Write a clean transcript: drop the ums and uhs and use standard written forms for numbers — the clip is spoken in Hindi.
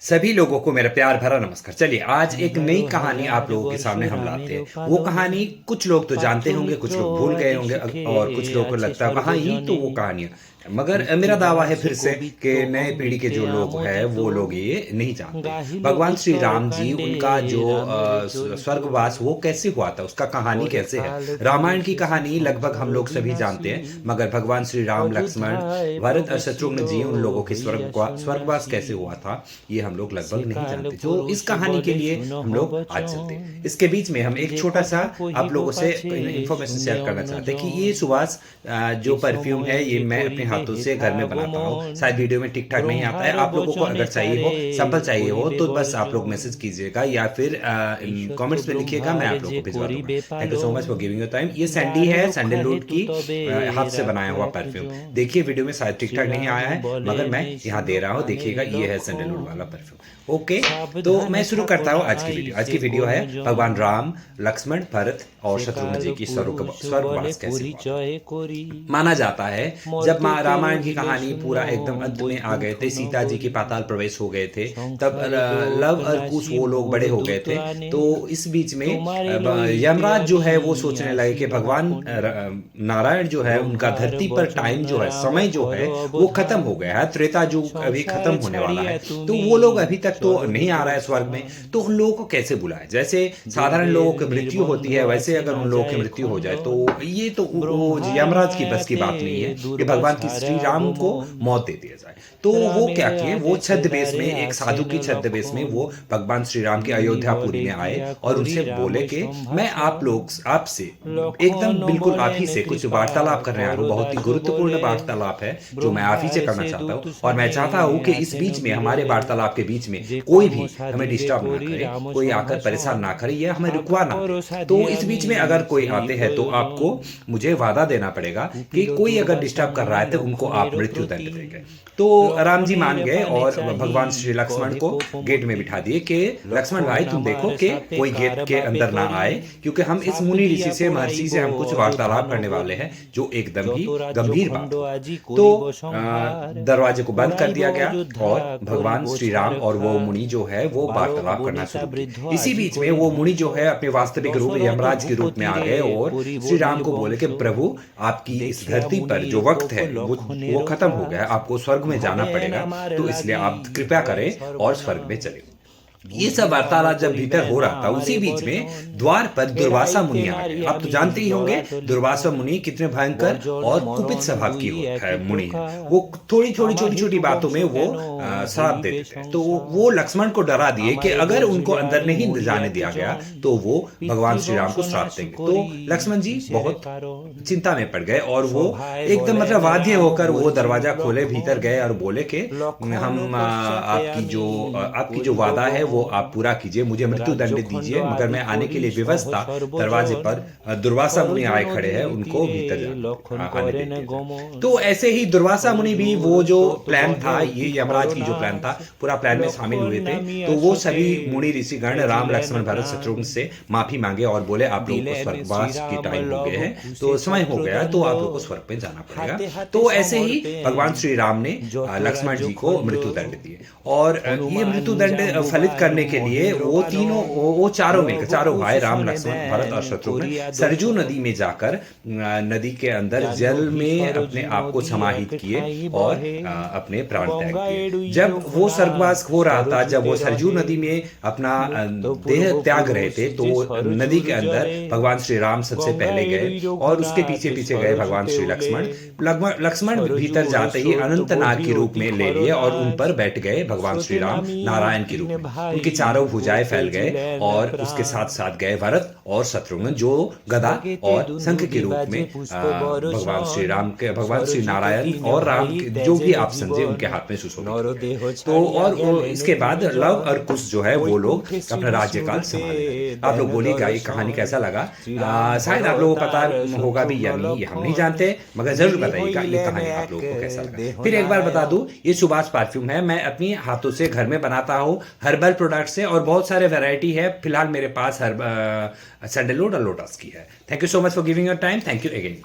सभी लोगों को मेरा प्यार भरा नमस्कार। चलिए आज एक नई कहानी आप लोगों के सामने हम लाते हैं। वो कहानी कुछ लोग तो जानते होंगे, कुछ लोग भूल गए होंगे और कुछ लोगों को लगता है हाँ ही तो वो कहानी है। मगर मेरा दावा है फिर से कि नए पीढ़ी के जो लोग हैं वो लोग ये नहीं जानते। भगवान श्री राम जी उनका जो स्वर्गवास वो कैसे हुआ था, उसका कहानी कैसे है। रामायण की कहानी लगभग हम लोग सभी जानते हैं, मगर भगवान श्री राम, लक्ष्मण, भरत और शत्रुघ्न जी उन लोगों के स्वर्गवास कैसे हुआ था ये हम लोग लगभग नहीं जानते। तो इस कहानी के लिए हम लोग आज चलते हैं। इसके बीच में हम एक छोटा सा आप लोगों से इंफॉर्मेशन शेयर करना चाहते हैं कि ये सुवास जो परफ्यूम है ये मैं अपने हाथों से घर में बनाता हूँ। शायद वीडियो में ठीक ठाक नहीं आता है। आप लोगों को अगर चाहिए हो, सैंपल चाहिए हो तो बस आप लोग मैसेज कीजिएगा या फिर कमेंट्स में लिखिएगा, मैं आप लोगों को भिजवा दूंगा। Thank you so much for giving your time. ये सैंडी है, सैंडलवुड की हाथ से बनाया हुआ परफ्यूम। देखिए वीडियो में शायद ठीक ठाक नहीं आया है, मगर मैं यहाँ दे रहा हूँ, देखिएगा ये है सैंडलवुड वाला परफ्यूम। ओके, तो मैं शुरू करता हूँ आज की वीडियो। आज की वीडियो है भगवान राम, लक्ष्मण, भरत और शत्रुघ्न जी की स्वर्गवास कैसे हुआ। माना जाता है जब रामायण की कहानी पूरा एकदम अंत में आ गए थे, सीता जी की पाताल प्रवेश हो गए थे, तब लव और कुश वो लोग बड़े हो गए थे। तो इस बीच में यमराज जो है वो सोचने लगे कि भगवान नारायण जो है उनका धरती पर टाइम जो है, समय जो है वो खत्म हो गया है, त्रेता युग अभी खत्म होने वाला है। तो वो लोग अभी तक तो नहीं आ रहा है स्वर्ग में, तो उन लोगों को कैसे बुलाए। जैसे साधारण लोगों की मृत्यु होती है वैसे अगर उन लोगों की मृत्यु हो जाए तो ये तो यमराज की बस की बात नहीं है कि भगवान की श्री राम को मौत दे दिया जाए। तो वो क्या किए, वो छद्मवेश में, एक साधु की छद्मवेश में वो भगवान श्री राम के अयोध्यापुरी में आए और उनसे बोले कि मैं आप लोग आपसे एकदम बिल्कुल आप ही से कुछ वार्तालाप करने आया हूँ। बहुत ही गुरुत्वपूर्ण वार्तालाप है जो मैं आप ही से करना चाहता हूँ, और मैं चाहता हूँ कि इस बीच में, हमारे वार्तालाप के बीच में कोई भी हमें डिस्टर्ब ना करे, कोई आकर परेशान ना करे या हमें रुकवा ना दे। तो इस बीच में अगर कोई आते हैं तो आपको मुझे वादा देना पड़ेगा कि कोई अगर डिस्टर्ब कर रहा है तो उनको आप मृत्यु दंड देंगे। तो राम जी मान गए और भगवान श्री लक्ष्मण को गेट में बिठा दिए कि लक्ष्मण भाई तुम देखो कि कोई गेट के अंदर ना आए, क्योंकि हम इस मुनि ऋषि से, महर्षि से हम कुछ वार्तालाप करने वाले हैं जो एकदम ही गंभीर बात। तो दरवाजे को बंद कर दिया गया और भगवान श्री राम और वो मुनि जो है वो वार्तालाप करना शुरू किया। इसी बीच में वो मुनि जो है अपने वास्तविक रूप यमराज के रूप में आ गए और श्री राम को बोले कि प्रभु आपकी इस धरती पर जो वक्त है वो खत्म हो गया है, आपको स्वर्ग में जाना पड़ेगा, तो इसलिए आप कृपया करें और स्वर्ग में चले। ये सब वार्तालाप जब भीतर हो रहा था उसी बीच में द्वार पर दुर्वासा मुनि आ गए। आप तो जानते ही होंगे दुर्वासा मुनि कितने भयंकर और कुपित स्वभाव की मुनि है। वो थोड़ी छोटी छोटी छोटी बातों में वो श्राप देते थे। तो वो लक्ष्मण को डरा दिए कि अगर उनको अंदर नहीं जाने दिया गया तो वो भगवान श्री राम को श्राप देंगे। तो लक्ष्मण जी बहुत चिंता में पड़ गए और वो एकदम मतलब बाध्य होकर वो दरवाजा खोले, भीतर गए और बोले कि हम आपकी जो वादा है वो आप पूरा कीजिए, मुझे मृत्यु दंड दीजिए, मगर मैं आने के लिए व्यवस्था। दरवाजे पर दुर्वासा मुनि आए खड़े हैं, उनको भीतर आने देते। तो ऐसे ही दुर्वासा मुनि भी वो जो प्लान था, ये यमराज की जो प्लान था, पूरा प्लान में शामिल हुए थे। तो वो सभी मुनि ऋषिगण राम, लक्ष्मण, भरत, शत्रुघ्न से माफी मांगे और बोले आप लोगों को स्वर्गवास की टाइम हो गए हैं, तो समय हो गया, तो आप लोगों को स्वर्ग पे जाना पड़ेगा। तो ऐसे ही भगवान श्री राम ने लक्ष्मण जी को मृत्यु दंड दिए और ये मृत्यु दंड फलित करने के लिए वो चारों मिलकर, चारों भाई राम, लक्ष्मण, भरत और शत्रुघ्न सरजू नदी में जाकर नदी के अंदर जल में अपने आप को समाहित किए और अपने प्राण त्याग किए। जब वो स्वर्गवास हो रहा था, जब वो सरजू नदी में अपना देह त्याग रहे थे, तो नदी के अंदर भगवान श्री राम सबसे पहले गए और उसके पीछे पीछे गए भगवान श्री लक्ष्मण। लक्ष्मण भीतर जाते ही अनंतनाग के रूप में ले लिए और उन पर बैठ गए भगवान श्री राम नारायण के रूप में। उनके चारों भुजाएं फैल गए और उसके साथ साथ गए भरत और शत्रुघ्न जो गदा और शंख के रूप में भगवान श्री राम के, भगवान श्री नारायण और राम जो भी आप समझे उनके हाथ में सुशोभित। तो और इसके बाद लव और कुश जो है वो लोग अपना राज्यकाल संभाले। आप लोग बोलिएगा ये कहानी कैसा लगा। शायद आप लोगों को पता होगा भी या नहीं, हम नहीं जानते, मगर जरूर बताइएगा ये कहानी आप लोगों को कैसा लगा। फिर एक बार बता दूं, ये सुभाष परफ्यूम है, मैं अपनी हाथों से घर में बनाता हूँ, हर्बल प्रोडक्ट से, और बहुत सारे वैरायटी है। फिलहाल मेरे पास सैंडलवुड और लोटस की है। Thank you so much for giving your time. Thank you again.